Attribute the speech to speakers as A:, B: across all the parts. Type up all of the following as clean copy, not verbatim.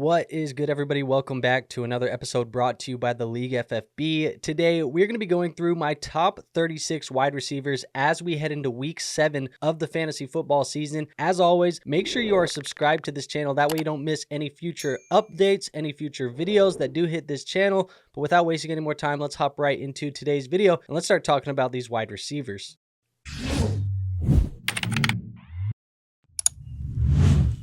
A: What is good, everybody? Welcome back to another episode brought to you by the League FFB. Today, we're going to be going through my top 36 wide receivers as we head into week 7 of the fantasy football season. As always, make sure you are subscribed to this channel. That way you don't miss any future updates, any future videos that do hit this channel. But without wasting any more time, let's hop right into today's video and let's start talking about these wide receivers.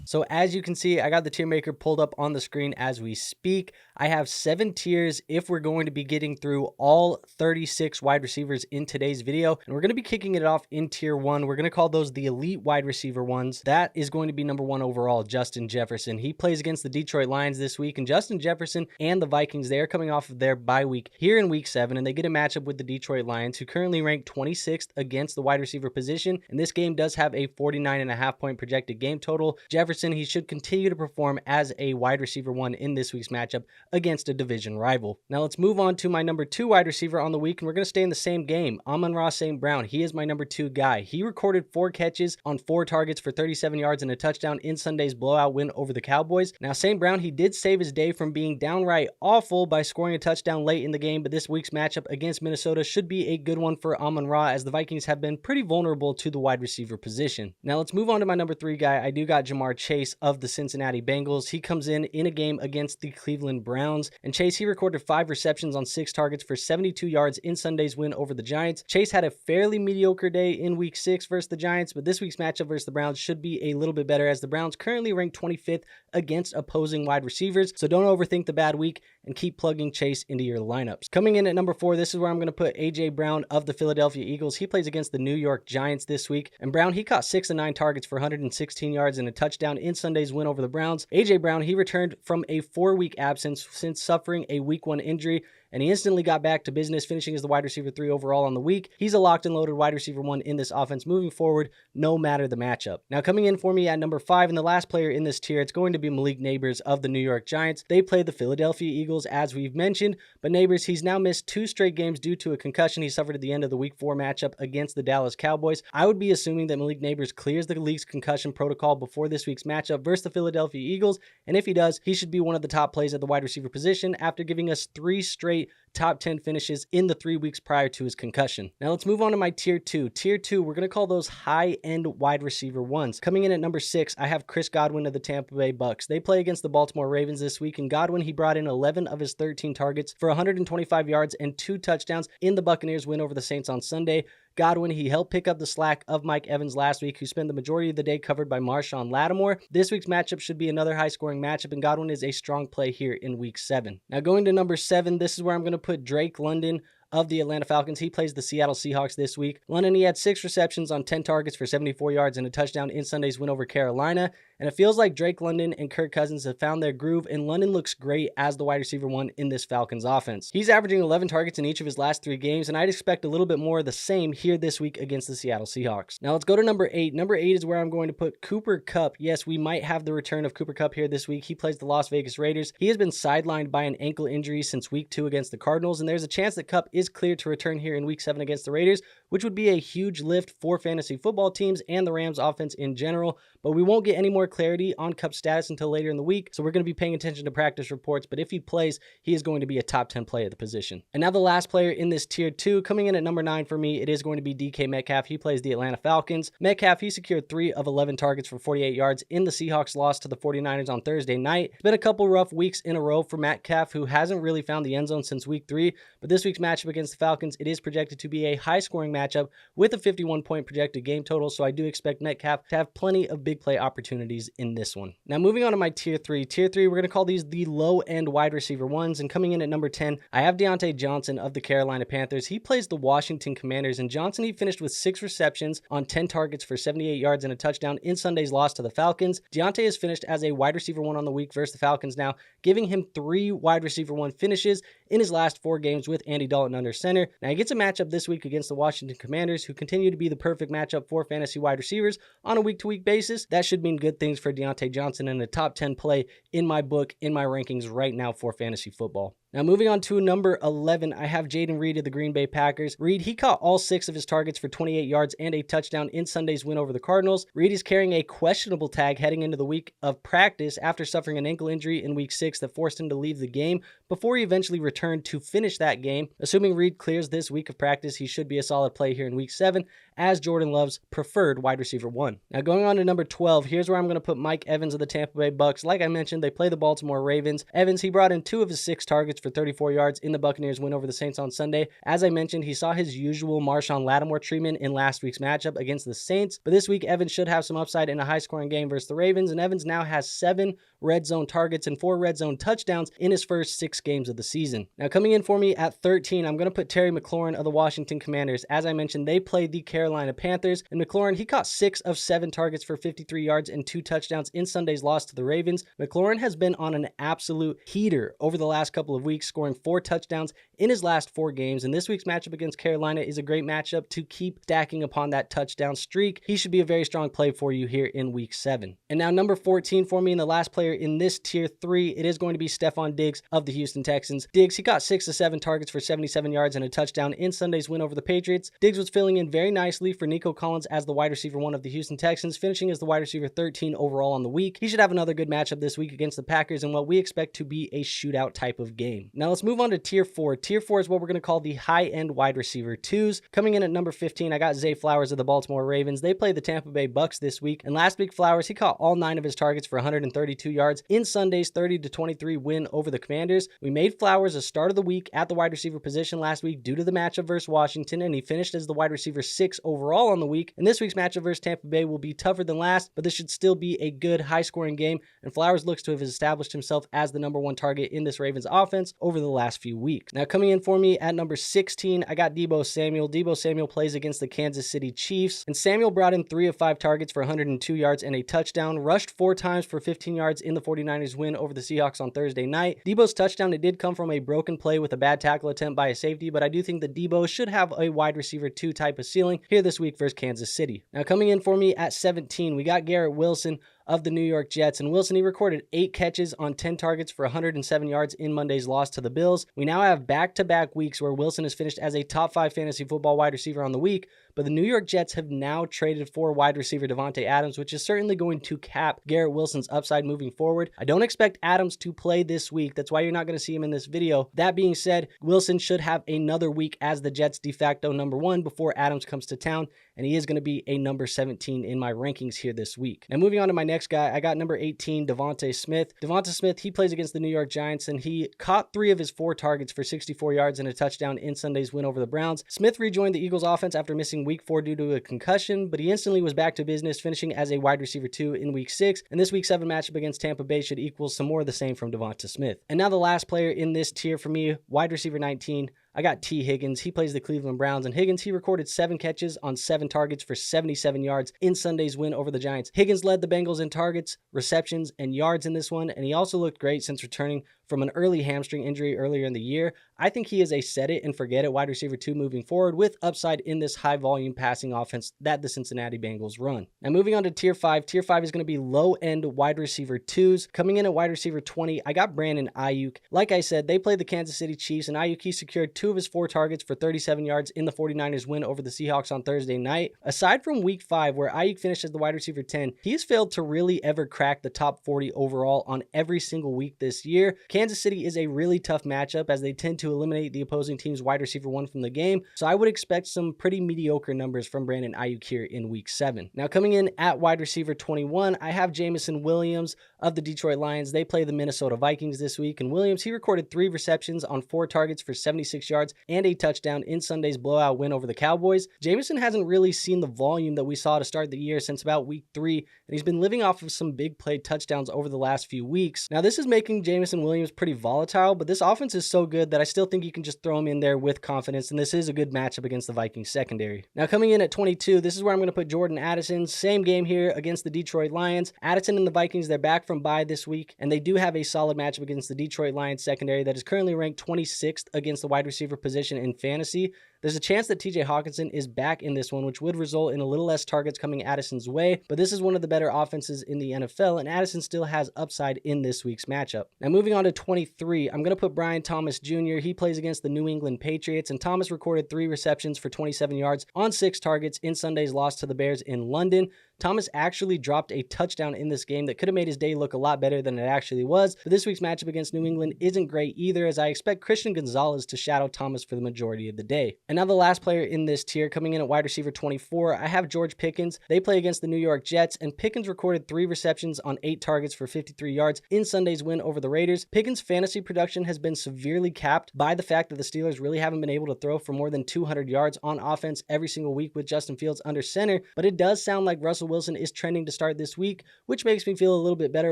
A: So as you can see, I got the tier maker pulled up on the screen as we speak. I have 7 tiers if we're going to be getting through all 36 wide receivers in today's video. And we're going to be kicking it off in tier 1. We're going to call those the elite wide receiver ones. That is going to be number 1 overall, Justin Jefferson. He plays against the Detroit Lions this week. And Justin Jefferson and the Vikings, they are coming off of their bye week here in week 7. And they get a matchup with the Detroit Lions, who currently rank 26th against the wide receiver position. And this game does have a 49.5 point projected game total. Jefferson, he should continue to perform as a wide receiver 1 in this week's matchup against a division rival. Now let's move on to my number 2 wide receiver on the week, and we're going to stay in the same game. Amon-Ra St. Brown, he is my number 2 guy. He recorded 4 catches on 4 targets for 37 yards and a touchdown in Sunday's blowout win over the Cowboys. Now St. Brown, he did save his day from being downright awful by scoring a touchdown late in the game, but this week's matchup against Minnesota should be a good one for Amon-Ra, as the Vikings have been pretty vulnerable to the wide receiver position. Now let's move on to my number 3 guy. I do got Jamar Chase of the Cincinnati Bengals. He comes in a game against the Cleveland Browns, and Chase, he recorded 5 receptions on 6 targets for 72 yards in Sunday's win over the Giants. Chase had a fairly mediocre day in week 6 versus the Giants, but this week's matchup versus the Browns should be a little bit better, as the Browns currently rank 25th against opposing wide receivers. So don't overthink the bad week and keep plugging Chase into your lineups. Coming in at number 4, this is where I'm going to put AJ Brown of the Philadelphia Eagles. He plays against the New York Giants this week, and Brown, he caught 6 of 9 targets for 116 yards and a touchdown in Sunday's win over the Browns. AJ Brown, he returned from a 4-week absence since suffering a week 1 injury, and he instantly got back to business, finishing as the wide receiver 3 overall on the week. He's a locked and loaded wide receiver 1 in this offense moving forward, no matter the matchup. Now coming in for me at number 5, and the last player in this tier, it's going to be Malik Nabers of the New York Giants. They play the Philadelphia Eagles, as we've mentioned, but Nabers, he's now missed 2 straight games due to a concussion he suffered at the end of the week 4 matchup against the Dallas Cowboys. I would be assuming that Malik Nabers clears the league's concussion protocol before this week's matchup versus the Philadelphia Eagles, and if he does, he should be one of the top plays at the wide receiver position after giving us 3 straight top 10 finishes in the 3 weeks prior to his concussion. Now let's move on to my tier 2. Tier 2, we're going to call those high-end wide receiver 1s. Coming in at number 6, I have Chris Godwin of the Tampa Bay Bucks. They play against the Baltimore Ravens this week, and Godwin, he brought in 11 of his 13 targets for 125 yards and 2 touchdowns in the Buccaneers win over the Saints on Sunday. Godwin, he helped pick up the slack of Mike Evans last week, who spent the majority of the day covered by Marshawn Lattimore. This week's matchup should be another high-scoring matchup, and Godwin is a strong play here in week 7. Now going to number 7, this is where I'm going to put Drake London of the Atlanta Falcons. He plays the Seattle Seahawks this week. London, he had 6 receptions on 10 targets for 74 yards and a touchdown in Sunday's win over Carolina. And it feels like Drake London and Kirk Cousins have found their groove, and London looks great as the wide receiver 1 in this Falcons offense. He's averaging 11 targets in each of his last 3 games, and I'd expect a little bit more of the same here this week against the Seattle Seahawks. Now let's go to number 8. Number 8 is where I'm going to put Cooper Kupp. Yes, we might have the return of Cooper Kupp here this week. He plays the Las Vegas Raiders. He has been sidelined by an ankle injury since week 2 against the Cardinals, and there's a chance that Kupp is cleared to return here in week 7 against the Raiders, which would be a huge lift for fantasy football teams and the Rams offense in general. But we won't get any more clarity on Kupp's status until later in the week, so we're going to be paying attention to practice reports. But if he plays, he is going to be a top 10 play at the position. And now the last player in this tier 2, coming in at number 9 for me, it is going to be DK Metcalf. He plays the Atlanta Falcons. Metcalf, he secured 3 of 11 targets for 48 yards in the Seahawks loss to the 49ers on Thursday night. It's been a couple rough weeks in a row for Metcalf, who hasn't really found the end zone since week 3, but this week's matchup against the Falcons, it is projected to be a high-scoring matchup with a 51-point projected game total, so I do expect Metcalf to have plenty of big play opportunities in this one. Now moving on to my tier 3. Tier 3, we're going to call these the low-end wide receiver 1s, and coming in at number 10, I have Diontae Johnson of the Carolina Panthers. He plays the Washington Commanders, and Johnson, he finished with 6 receptions on 10 targets for 78 yards and a touchdown in Sunday's loss to the Falcons. Diontae has finished as a wide receiver 1 on the week versus the Falcons now, giving him 3 wide receiver 1 finishes in his last 4 games with Andy Dalton under center. Now he gets a matchup this week against the Washington Commanders, who continue to be the perfect matchup for fantasy wide receivers on a week-to-week basis. That should mean good things for Diontae Johnson and a top 10 play in my book, in my rankings right now for fantasy football. Now moving on to number 11, I have Jayden Reed of the Green Bay Packers. Reed, he caught all 6 of his targets for 28 yards and a touchdown in Sunday's win over the Cardinals. Reed is carrying a questionable tag heading into the week of practice after suffering an ankle injury in week 6 that forced him to leave the game before he eventually returned to finish that game. Assuming Reed clears this week of practice, he should be a solid play here in week 7 as Jordan Love's preferred wide receiver 1. Now going on to number 12, here's where I'm going to put Mike Evans of the Tampa Bay Bucks. Like I mentioned, they play the Baltimore Ravens. Evans, he brought in 2 of his 6 targets for 34 yards in the Buccaneers win over the Saints on Sunday. As I mentioned, he saw his usual Marshawn Lattimore treatment in last week's matchup against the Saints, but this week Evans should have some upside in a high-scoring game versus the Ravens, and Evans now has 7 red zone targets and 4 red zone touchdowns in his first 6 games of the season. Now coming in for me at 13, I'm going to put Terry McLaurin of the Washington Commanders. As I mentioned, they played the Carolina Panthers, and McLaurin, he caught 6 of 7 targets for 53 yards and 2 touchdowns in Sunday's loss to the Ravens. McLaurin has been on an absolute heater over the last couple of weeks, scoring 4 touchdowns in his last 4 games, and this week's matchup against Carolina is a great matchup to keep stacking upon that touchdown streak. He should be a very strong play for you here in week 7. And now number 14 for me, and the last player in this tier 3, it is going to be Stefon Diggs of the Houston Texans. Diggs, he got 6 of 7 targets for 77 yards and a touchdown in Sunday's win over the Patriots. Diggs was filling in very nicely for Nico Collins as the wide receiver 1 of the Houston Texans, finishing as the wide receiver 13 overall on the week. He should have another good matchup this week against the Packers in what we expect to be a shootout type of game. Now let's move on to tier 4. Tier 4 is what we're going to call the high-end wide receiver 2s. Coming in at number 15, I got Zay Flowers of the Baltimore Ravens. They played the Tampa Bay Bucks this week, and last week Flowers, he caught all 9 of his targets for 132 yards in Sunday's 30-23 win over the Commanders. We made Flowers a start of the week at the wide receiver position last week due to the matchup versus Washington, and he finished as the wide receiver 6 overall on the week. And this week's matchup versus Tampa Bay will be tougher than last, but this should still be a good high-scoring game, and Flowers looks to have established himself as the number 1 target in this Ravens offense over the last few weeks. Now coming in for me at number 16, I got Deebo Samuel. Deebo Samuel plays against the Kansas City Chiefs, and Samuel brought in 3 of 5 targets for 102 yards and a touchdown, rushed 4 times for 15 yards in the 49ers win over the Seahawks on Thursday night. Deebo's touchdown, it did come from a broken play with a bad tackle attempt by a safety, but I do think that Deebo should have a wide receiver 2 type of ceiling here this week versus Kansas City. Now coming in for me at 17, we got Garrett Wilson of the New York Jets, and Wilson, he recorded 8 catches on 10 targets for 107 yards in Monday's loss to the Bills. We now have back-to-back weeks where Wilson has finished as a top 5 fantasy football wide receiver on the week, but the New York Jets have now traded for wide receiver DeVonta Adams, which is certainly going to cap Garrett Wilson's upside moving forward. I don't expect Adams to play this week. That's why you're not going to see him in this video. That being said, Wilson should have another week as the Jets' de facto number 1 before Adams comes to town, and he is going to be a number 17 in my rankings here this week. Now moving on to my next guy, I got number 18, DeVonta Smith. DeVonta Smith, he plays against the New York Giants, and he caught 3 of his 4 targets for 64 yards and a touchdown in Sunday's win over the Browns. Smith rejoined the Eagles offense after missing week 4 due to a concussion, but he instantly was back to business, finishing as a wide receiver 2 in week 6, and this week 7 matchup against Tampa Bay should equal some more of the same from DeVonta Smith. And now the last player in this tier for me, wide receiver 19, I got T. Higgins. He plays the Cleveland Browns, and Higgins, he recorded 7 catches on 7 targets for 77 yards in Sunday's win over the Giants. Higgins led the Bengals in targets, receptions, and yards in this one, and he also looked great since returning from an early hamstring injury earlier in the year. I think he is a set it and forget it wide receiver 2 moving forward with upside in this high volume passing offense that the Cincinnati Bengals run. Now moving on to tier 5. Tier 5 is going to be low end wide receiver 2s. Coming in at wide receiver 20, I got Brandon Aiyuk. Like I said, they played the Kansas City Chiefs, and Aiyuk, he secured 2 of his 4 targets for 37 yards in the 49ers win over the Seahawks on Thursday night. Aside from week 5, where Aiyuk finished as the wide receiver 10, he has failed to really ever crack the top 40 overall on every single week this year. Kansas City is a really tough matchup as they tend to eliminate the opposing team's wide receiver 1 from the game, so I would expect some pretty mediocre numbers from Brandon Aiyuk here in week 7. Now coming in at wide receiver 21, I have Jameson Williams of the Detroit Lions. They play the Minnesota Vikings this week, and Williams, he recorded 3 receptions on 4 targets for 76 yards and a touchdown in Sunday's blowout win over the Cowboys. Jameson hasn't really seen the volume that we saw to start the year since about week 3, and he's been living off of some big play touchdowns over the last few weeks. Now this is making Jameson Williams pretty volatile, but this offense is so good that I still think you can just throw him in there with confidence, and this is a good matchup against the Vikings secondary. Now coming in at 22, this is where I'm going to put Jordan Addison. Same game here against the Detroit Lions. Addison and the Vikings, they're back from bye this week, and they do have a solid matchup against the Detroit Lions secondary that is currently ranked 26th against the wide receiver position in fantasy. There's a chance that TJ Hawkinson is back in this one, which would result in a little less targets coming Addison's way, but this is one of the better offenses in the NFL, and Addison still has upside in this week's matchup. Now moving on to 23, I'm going to put Brian Thomas Jr. He plays against the New England Patriots, and Thomas recorded 3 receptions for 27 yards on 6 targets in Sunday's loss to the Bears in London. Thomas actually dropped a touchdown in this game that could have made his day look a lot better than it actually was, but this week's matchup against New England isn't great either, as I expect Christian Gonzalez to shadow Thomas for the majority of the day. And now the last player in this tier, coming in at wide receiver 24, I have George Pickens. They play against the New York Jets, and Pickens recorded 3 receptions on 8 targets for 53 yards in Sunday's win over the Raiders. Pickens' fantasy production has been severely capped by the fact that the Steelers really haven't been able to throw for more than 200 yards on offense every single week with Justin Fields under center, but it does sound like Russell Wilson is trending to start this week, which makes me feel a little bit better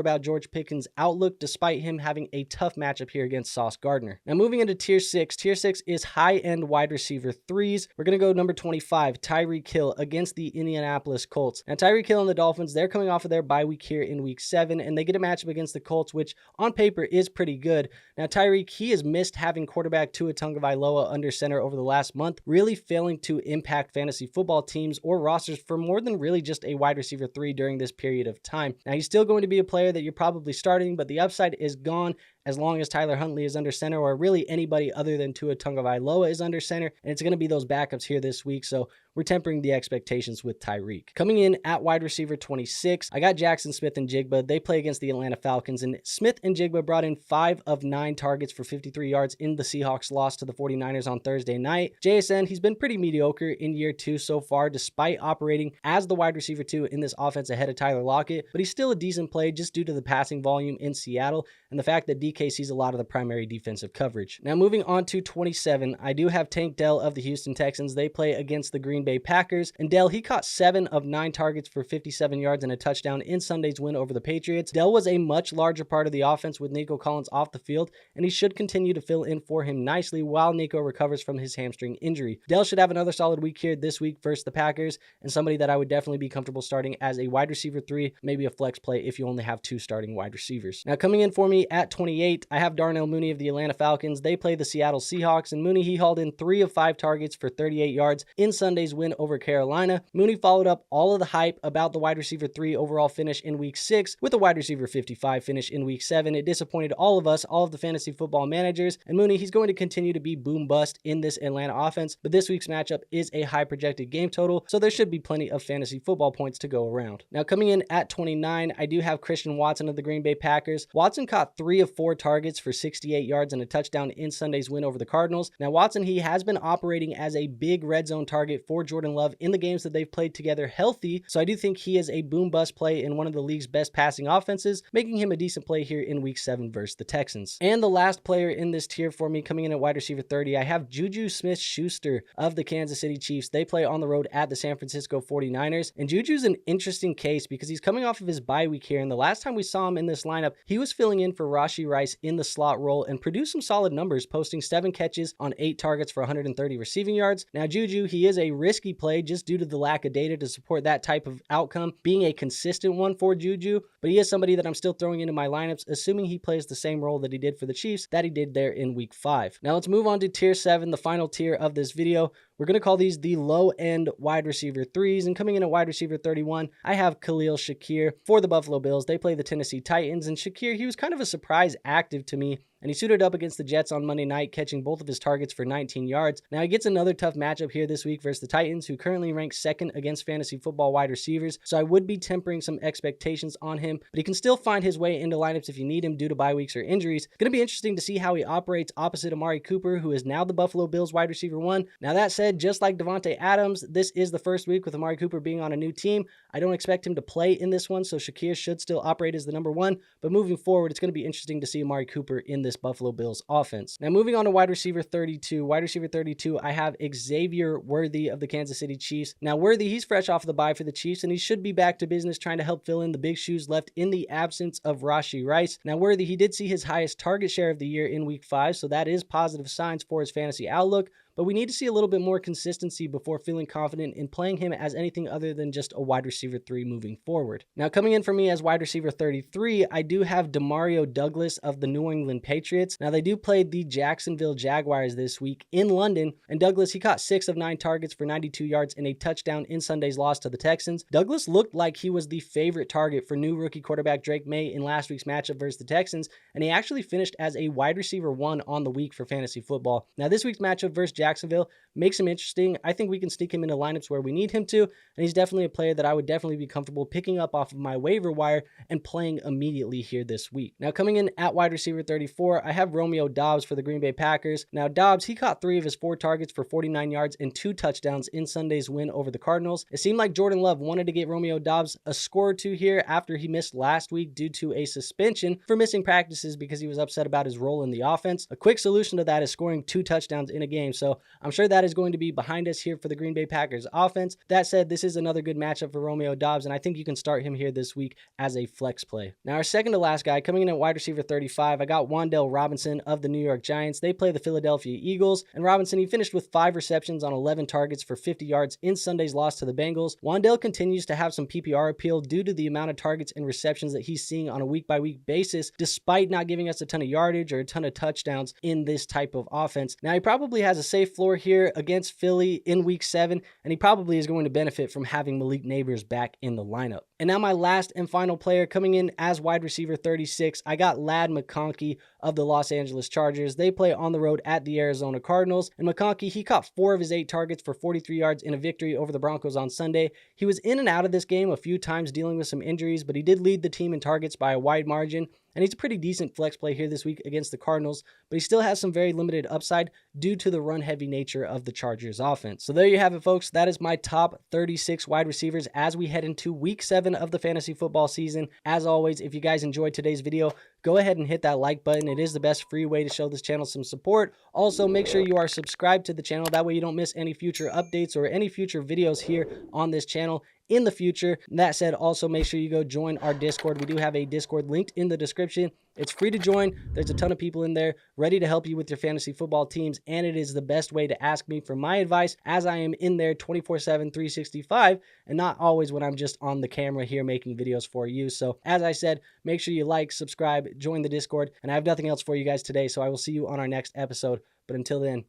A: about George Pickens' outlook despite him having a tough matchup here against Sauce Gardner. Now moving into tier 6. Tier 6 is high-end wide receiver 3s. We're going to go number 25, Tyreek Hill against the Indianapolis Colts. Now Tyreek Hill and the Dolphins, they're coming off of their bye week here in week 7, and they get a matchup against the Colts, which on paper is pretty good. Now Tyreek, he has missed having quarterback Tua Tagovailoa under center over the last month, really failing to impact fantasy football teams or rosters for more than really just a wide receiver 3 during this period of time. Now he's still going to be a player that you're probably starting, but the upside is gone as long as Tyler Huntley is under center, or really anybody other than Tua Tagovailoa is under center, and it's going to be those backups here this week, so we're tempering the expectations with Tyreek. Coming in at wide receiver 26, I got Jackson Smith-Njigba. They play against the Atlanta Falcons, and Smith-Njigba brought in 5 of 9 targets for 53 yards in the Seahawks' loss to the 49ers on Thursday night. JSN, he's been pretty mediocre in year 2 so far, despite operating as the wide receiver 2 in this offense ahead of Tyler Lockett, but he's still a decent play just due to the passing volume in Seattle and the fact that DK sees a lot of the primary defensive coverage. Now moving on to 27, I do have Tank Dell of the Houston Texans. They play against the Green Bay Packers, and Dell, he caught 7 of 9 targets for 57 yards and a touchdown in Sunday's win over the Patriots. Dell was a much larger part of the offense with Nico Collins off the field, and he should continue to fill in for him nicely while Nico recovers from his hamstring injury. Dell should have another solid week here this week versus the Packers, and somebody that I would definitely be comfortable starting as a wide receiver 3, maybe a flex play if you only have 2 starting wide receivers. Now coming in for me at 28, I have Darnell Mooney of the Atlanta Falcons. They play the Seattle Seahawks, and Mooney, he hauled in 3 of 5 targets for 38 yards in Sunday's win over Carolina. Mooney followed up all of the hype about the wide receiver 3 overall finish in week 6 with a wide receiver 55 finish in week 7. It disappointed all of us, all of the fantasy football managers, and Mooney, he's going to continue to be boom bust in this Atlanta offense, but this week's matchup is a high projected game total, so there should be plenty of fantasy football points to go around. Now coming in at 29, I do have Christian Watson of the Green Bay Packers. Watson caught 3 of 4 targets for 68 yards and a touchdown in Sunday's win over the Cardinals. Now Watson, he has been operating as a big red zone target for Jordan Love in the games that they've played together healthy, so I do think he is a boom bust play in one of the league's best passing offenses, making him a decent play here in week 7 versus the Texans. And the last player in this tier for me, coming in at wide receiver 30, I have Juju Smith-Schuster of the Kansas City Chiefs. They play on the road at the San Francisco 49ers, and Juju's an interesting case because he's coming off of his bye week here, and the last time we saw him in this lineup, he was filling in for Rashee Rice in the slot role and produced some solid numbers, posting 7 catches on 8 targets for 130 receiving yards. Now Juju, he is a risky play just due to the lack of data to support that type of outcome being a consistent one for Juju, but he is somebody that I'm still throwing into my lineups, assuming he plays the same role that he did for the Chiefs that he did there in week 5. Now let's move on to tier 7, the final tier of this video. We're going to call these the low-end wide receiver 3s, and coming in at wide receiver 31, I have Khalil Shakir for the Buffalo Bills. They play the Tennessee Titans, and Shakir, he was kind of a surprise active to me, and he suited up against the Jets on Monday night, catching both of his targets for 19 yards. Now, he gets another tough matchup here this week versus the Titans, who currently rank 2nd against fantasy football wide receivers, so I would be tempering some expectations on him, but he can still find his way into lineups if you need him due to bye weeks or injuries. It's going to be interesting to see how he operates opposite Amari Cooper, who is now the Buffalo Bills wide receiver 1. Now, that said, just like Davante Adams, this is the first week with Amari Cooper being on a new team. I don't expect him to play in this one, so Shakir should still operate as the number 1, but moving forward, it's going to be interesting to see Amari Cooper in this Buffalo Bills offense. Now, moving on to wide receiver 32. Wide receiver 32, I have Xavier Worthy of the Kansas City Chiefs. Now, Worthy, he's fresh off the bye for the Chiefs, and he should be back to business trying to help fill in the big shoes left in the absence of Rashee Rice. Now, Worthy, he did see his highest target share of the year in week 5, so that is positive signs for his fantasy outlook. but we need to see a little bit more consistency before feeling confident in playing him as anything other than just a wide receiver 3 moving forward. Now, coming in for me as wide receiver 33, I do have Demario Douglas of the New England Patriots. Now, they do play the Jacksonville Jaguars this week in London, and Douglas, he caught 6 of 9 targets for 92 yards and a touchdown in Sunday's loss to the Texans. Douglas looked like he was the favorite target for new rookie quarterback Drake May in last week's matchup versus the Texans, and he actually finished as a wide receiver 1 on the week for fantasy football. Now, this week's matchup versus Jacksonville makes him interesting. I think we can sneak him into lineups where we need him to, and he's definitely a player that I would definitely be comfortable picking up off of my waiver wire and playing immediately here this week. Now, coming in at wide receiver 34, I have Romeo Doubs for the Green Bay Packers. Now, Doubs, he caught 3 of his 4 targets for 49 yards and 2 touchdowns in Sunday's win over the Cardinals. It seemed like Jordan Love wanted to get Romeo Doubs a score or 2 here after he missed last week due to a suspension for missing practices because he was upset about his role in the offense. A quick solution to that is scoring 2 touchdowns in a game, so I'm sure that is going to be behind us here for the Green Bay Packers offense. That said, this is another good matchup for Romeo Doubs, and I think you can start him here this week as a flex play. Now, our second to last guy, coming in at wide receiver 35, I got Wan'Dale Robinson of the New York Giants. They play the Philadelphia Eagles, and Robinson, he finished with 5 receptions on 11 targets for 50 yards in Sunday's loss to the Bengals. Wan'Dale continues to have some PPR appeal due to the amount of targets and receptions that he's seeing on a week-by-week basis, despite not giving us a ton of yardage or a ton of touchdowns in this type of offense. Now, he probably has a safe floor here against Philly in week 7, and he probably is going to benefit from having Malik Nabers back in the lineup. And now my last and final player coming in as wide receiver 36, I got Ladd McConkey of the Los Angeles Chargers. They play on the road at the Arizona Cardinals, and McConkey, he caught 4 of his 8 targets for 43 yards in a victory over the Broncos on Sunday. He was in and out of this game a few times dealing with some injuries, but he did lead the team in targets by a wide margin, and he's a pretty decent flex play here this week against the Cardinals, but he still has some very limited upside due to the run-heavy nature of the Chargers offense. So there you have it, folks. That is my top 36 wide receivers as we head into week 7 of the fantasy football season. As always, if you guys enjoyed today's video, go ahead and hit that like button. It is the best free way to show this channel some support. Also, make sure you are subscribed to the channel. That way you don't miss any future updates or any future videos here on this channel in the future. That said, also make sure you go join our Discord. We do have a Discord linked in the description. It's free to join. There's a ton of people in there ready to help you with your fantasy football teams, and it is the best way to ask me for my advice as I am in there 24/7, 365, and not always when I'm just on the camera here making videos for you. So as I said, make sure you like, subscribe, join the Discord, and I have nothing else for you guys today, so I will see you on our next episode. But until then,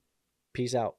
A: peace out.